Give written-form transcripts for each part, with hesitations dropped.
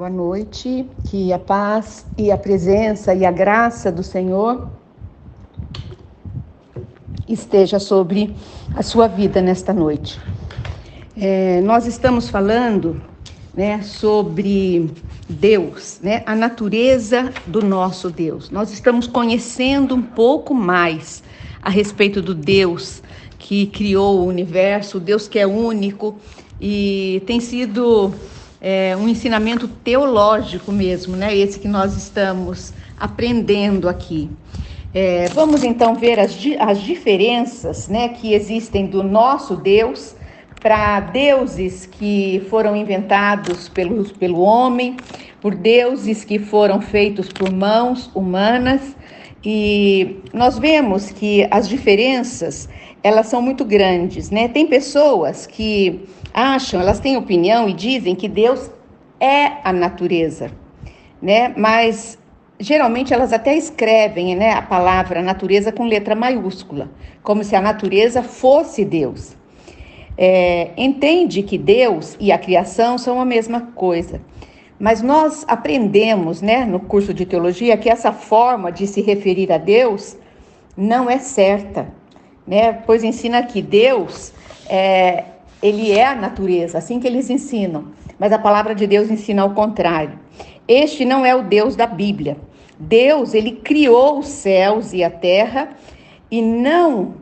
Boa noite, que a paz e a presença e a graça do Senhor esteja sobre a sua vida nesta noite. Nós estamos falando, sobre Deus, a natureza do nosso Deus. Nós estamos conhecendo um pouco mais a respeito do Deus que criou o universo, o Deus que é único, e tem sido um ensinamento teológico mesmo, esse que nós estamos aprendendo aqui. Vamos então ver as diferenças, que existem do nosso Deus para deuses que foram inventados pelo homem, por deuses que foram feitos por mãos humanas. E nós vemos que as diferenças, elas são muito grandes, Tem pessoas que acham, elas têm opinião e dizem que Deus é a natureza, Mas geralmente elas até escrevem, a palavra natureza com letra maiúscula, como se a natureza fosse Deus. Entende que Deus e a criação são a mesma coisa. Mas nós aprendemos, no curso de teologia, que essa forma de se referir a Deus não é certa, Pois ensina que Deus ele é a natureza, assim que eles ensinam. Mas a palavra de Deus ensina ao contrário. Este não é o Deus da Bíblia. Deus, ele criou os céus e a terra e não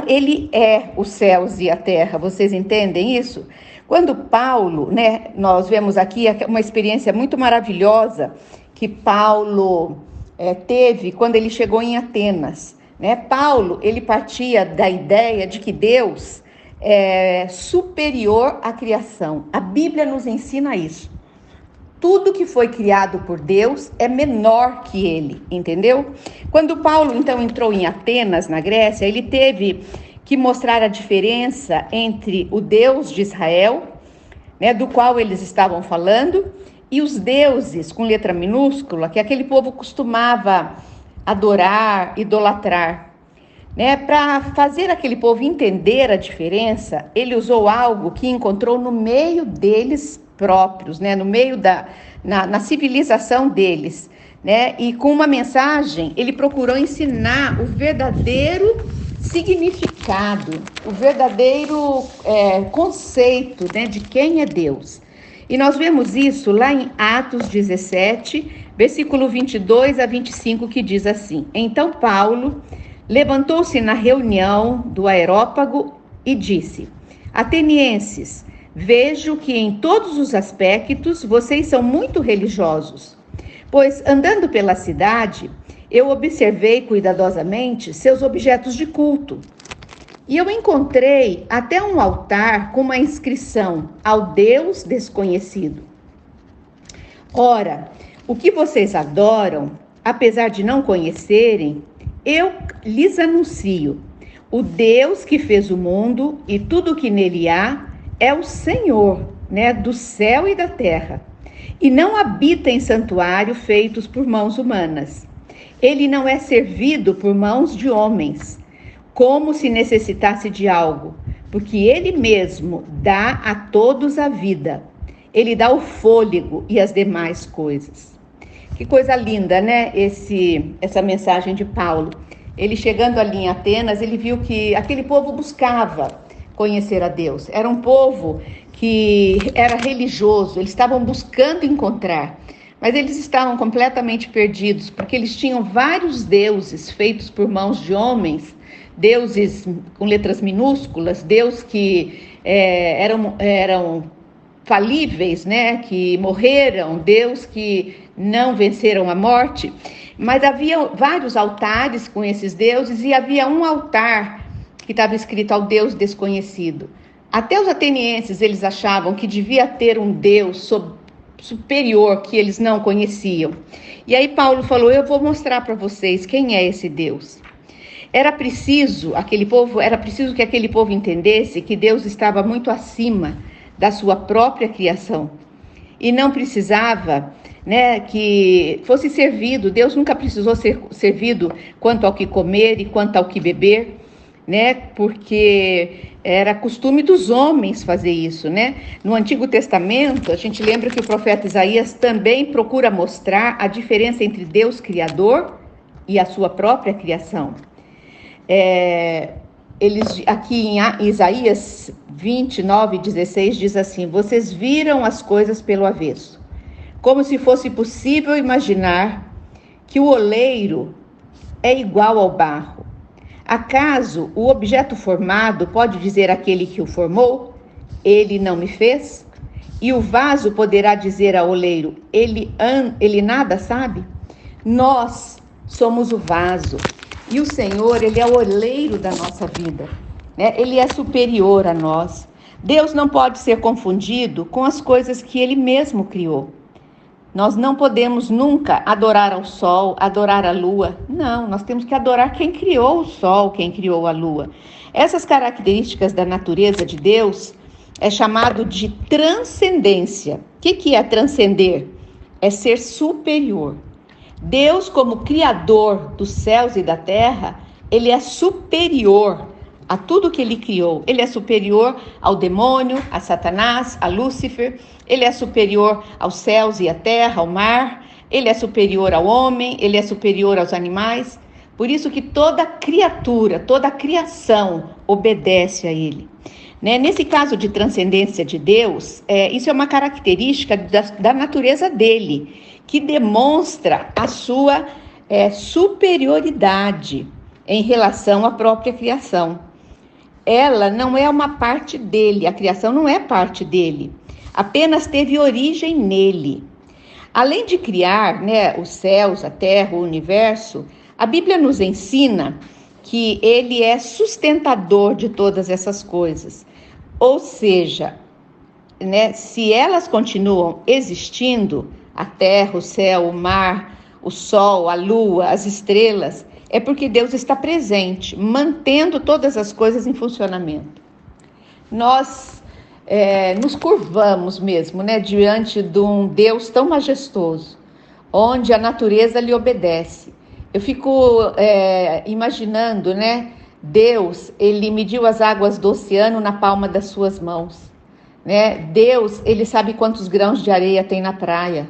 ele é os céus e a terra. Vocês entendem isso? Quando Paulo, nós vemos aqui uma experiência muito maravilhosa que Paulo teve quando ele chegou em Atenas. Paulo, ele partia da ideia de que Deus é superior à criação. A Bíblia nos ensina isso. Tudo que foi criado por Deus é menor que ele, entendeu? Quando Paulo, então, entrou em Atenas, na Grécia, ele teve que mostrar a diferença entre o Deus de Israel, do qual eles estavam falando, e os deuses, com letra minúscula, que aquele povo costumava adorar, idolatrar. Para fazer aquele povo entender a diferença, ele usou algo que encontrou no meio deles próprios, no meio na civilização deles, E com uma mensagem, ele procurou ensinar o verdadeiro significado, o verdadeiro conceito, de quem é Deus. E nós vemos isso lá em Atos 17, versículo 22 a 25, que diz assim: Então Paulo levantou-se na reunião do Areópago e disse: Atenienses, vejo que em todos os aspectos vocês são muito religiosos, pois andando pela cidade, eu observei cuidadosamente seus objetos de culto. E eu encontrei até um altar com uma inscrição: ao Deus desconhecido. Ora, o que vocês adoram, apesar de não conhecerem, eu lhes anuncio: o Deus que fez o mundo e tudo o que nele há é o Senhor, do céu e da terra, e não habita em santuário feitos por mãos humanas. Ele não é servido por mãos de homens, como se necessitasse de algo, porque ele mesmo dá a todos a vida. Ele dá o fôlego e as demais coisas. Que coisa linda, essa mensagem de Paulo. Ele chegando ali em Atenas, ele viu que aquele povo buscava conhecer a Deus. Era um povo que era religioso, eles estavam buscando encontrar, mas eles estavam completamente perdidos, porque eles tinham vários deuses feitos por mãos de homens, deuses com letras minúsculas, deuses que eram falíveis, que morreram, Deus que não venceram a morte. Mas havia vários altares com esses deuses e havia um altar que estava escrito: ao Deus desconhecido. Até os atenienses, eles achavam que devia ter um Deus superior que eles não conheciam. E aí Paulo falou: eu vou mostrar para vocês quem é esse Deus. Era preciso que aquele povo entendesse que Deus estava muito acima da sua própria criação e não precisava, que fosse servido. Deus nunca precisou ser servido quanto ao que comer e quanto ao que beber. né? Porque era costume dos homens fazer isso, né? No Antigo Testamento, a gente lembra que o profeta Isaías também procura mostrar a diferença entre Deus Criador e a sua própria criação. Aqui em Isaías 29:16 diz assim: vocês viram as coisas pelo avesso, como se fosse possível imaginar que o oleiro é igual ao barro. Acaso o objeto formado pode dizer àquele que o formou, ele não me fez? E o vaso poderá dizer ao oleiro, ele nada sabe? Nós somos o vaso e o Senhor, ele é o oleiro da nossa vida, né? Ele é superior a nós. Deus não pode ser confundido com as coisas que ele mesmo criou. Nós não podemos nunca adorar ao sol, adorar a lua. Não, nós temos que adorar quem criou o sol, quem criou a lua. Essas características da natureza de Deus é chamado de transcendência. O que é transcender? É ser superior. Deus, como criador dos céus e da terra, ele é superior a tudo que ele criou. Ele é superior ao demônio, a Satanás, a Lúcifer. Ele é superior aos céus e à terra, ao mar. Ele é superior ao homem, ele é superior aos animais. Por isso que toda criatura, toda criação obedece a ele. Né? Nesse caso de transcendência de Deus, isso é uma característica da natureza dele, que demonstra a sua superioridade em relação à própria criação. Ela não é uma parte dele, a criação não é parte dele, apenas teve origem nele. Além de criar, né, os céus, a terra, o universo, a Bíblia nos ensina que ele é sustentador de todas essas coisas. Ou seja, né, se elas continuam existindo, a terra, o céu, o mar, o sol, a lua, as estrelas, é porque Deus está presente, mantendo todas as coisas em funcionamento. Nós nos curvamos mesmo, né, diante de um Deus tão majestoso, onde a natureza lhe obedece. Eu fico imaginando, né, Deus, ele mediu as águas do oceano na palma das suas mãos, né? Deus, ele sabe quantos grãos de areia tem na praia.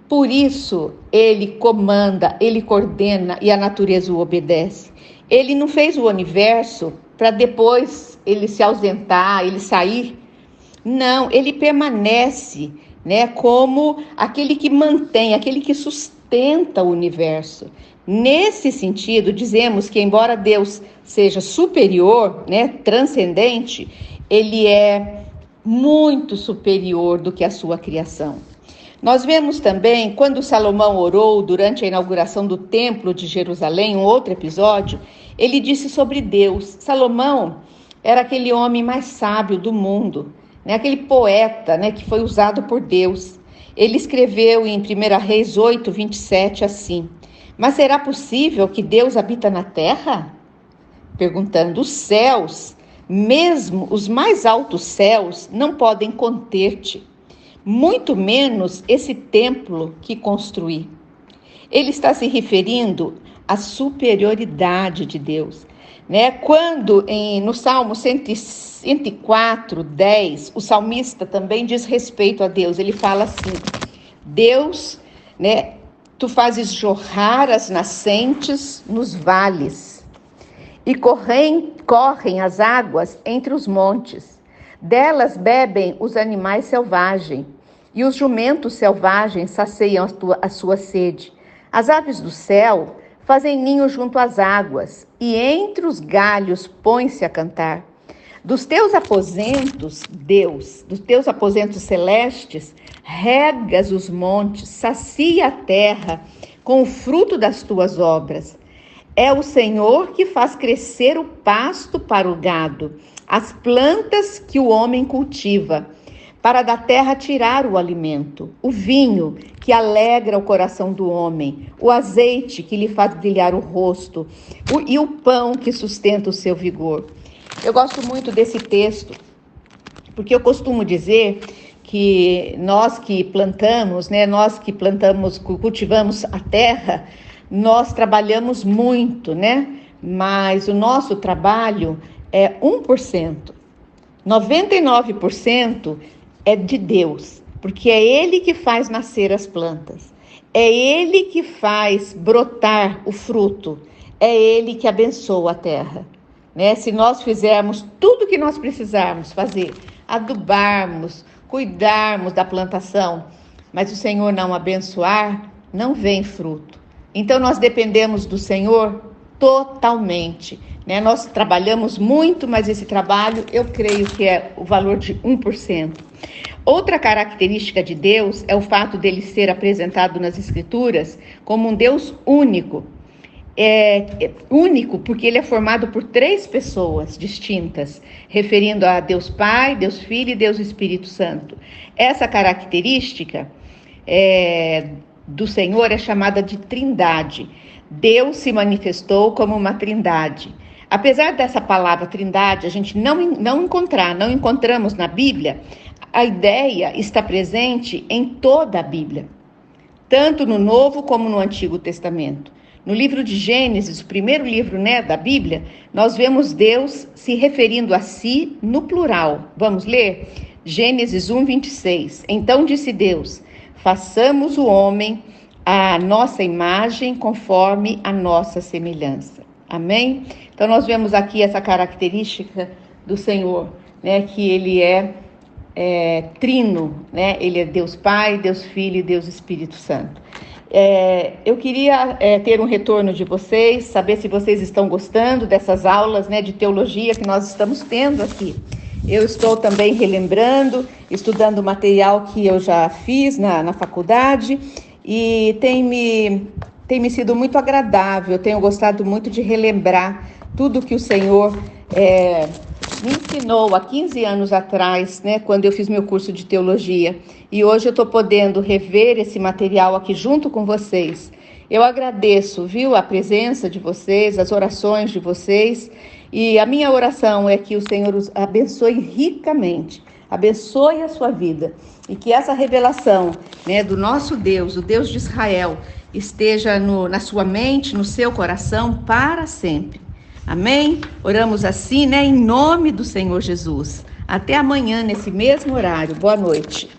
Por isso, ele comanda, ele coordena e a natureza o obedece. Ele não fez o universo para depois ele se ausentar, ele sair. Não, ele permanece, né, como aquele que mantém, aquele que sustenta o universo. Nesse sentido, dizemos que embora Deus seja superior, né, transcendente, ele é muito superior do que a sua criação. Nós vemos também, quando Salomão orou durante a inauguração do Templo de Jerusalém, um outro episódio, ele disse sobre Deus. Salomão era aquele homem mais sábio do mundo, né? Aquele poeta, né, que foi usado por Deus. Ele escreveu em 1 Reis 8:27 assim: mas será possível que Deus habita na terra? Perguntando, os céus, mesmo os mais altos céus, não podem conter-te. Muito menos esse templo que construí. Ele está se referindo à superioridade de Deus, né? Quando no Salmo 104:10, o salmista também diz respeito a Deus. Ele fala assim: Deus, né, tu fazes jorrar as nascentes nos vales e correm as águas entre os montes. Delas bebem os animais selvagens, e os jumentos selvagens saciam a sua sede. As aves do céu fazem ninho junto às águas, e entre os galhos põe-se a cantar. Dos teus aposentos, Deus, dos teus aposentos celestes, regas os montes, sacia a terra com o fruto das tuas obras. É o Senhor que faz crescer o pasto para o gado, as plantas que o homem cultiva, para da terra tirar o alimento, o vinho que alegra o coração do homem, o azeite que lhe faz brilhar o rosto, e o pão que sustenta o seu vigor. Eu gosto muito desse texto, porque eu costumo dizer que nós que plantamos, né, cultivamos a terra, nós trabalhamos muito, né, mas o nosso trabalho é 1%. 99% é de Deus, porque é Ele que faz nascer as plantas, é Ele que faz brotar o fruto, é Ele que abençoa a terra, né? Se nós fizermos tudo o que nós precisarmos fazer, adubarmos, cuidarmos da plantação, mas o Senhor não abençoar, não vem fruto. Então nós dependemos do Senhor totalmente, né? Nós trabalhamos muito, mas esse trabalho eu creio que é o valor de 1%. Outra característica de Deus é o fato dele ser apresentado nas Escrituras como um Deus único. Único porque ele é formado por 3 pessoas distintas, referindo a Deus Pai, Deus Filho e Deus Espírito Santo. Essa característica do Senhor é chamada de trindade. Deus se manifestou como uma trindade. Apesar dessa palavra trindade a gente não encontramos na Bíblia, a ideia está presente em toda a Bíblia, tanto no Novo como no Antigo Testamento. No livro de Gênesis, o primeiro livro, da Bíblia, nós vemos Deus se referindo a si no plural. Vamos ler? Gênesis 1:26. Então disse Deus: façamos o homem à nossa imagem, conforme a nossa semelhança. Amém? Então nós vemos aqui essa característica do Senhor, que ele é trino, ele é Deus Pai, Deus Filho e Deus Espírito Santo. Eu queria ter um retorno de vocês, saber se vocês estão gostando dessas aulas de teologia que nós estamos tendo aqui. Eu estou também relembrando, estudando o material que eu já fiz na faculdade e tem me sido muito agradável. Eu tenho gostado muito de relembrar tudo que o Senhor me ensinou há 15 anos atrás, quando eu fiz meu curso de teologia. E hoje eu estou podendo rever esse material aqui junto com vocês. Eu agradeço, a presença de vocês, as orações de vocês. E a minha oração é que o Senhor os abençoe ricamente, abençoe a sua vida. E que essa revelação do nosso Deus, o Deus de Israel, esteja na sua mente, no seu coração, para sempre. Amém? Oramos assim, em nome do Senhor Jesus. Até amanhã, nesse mesmo horário. Boa noite.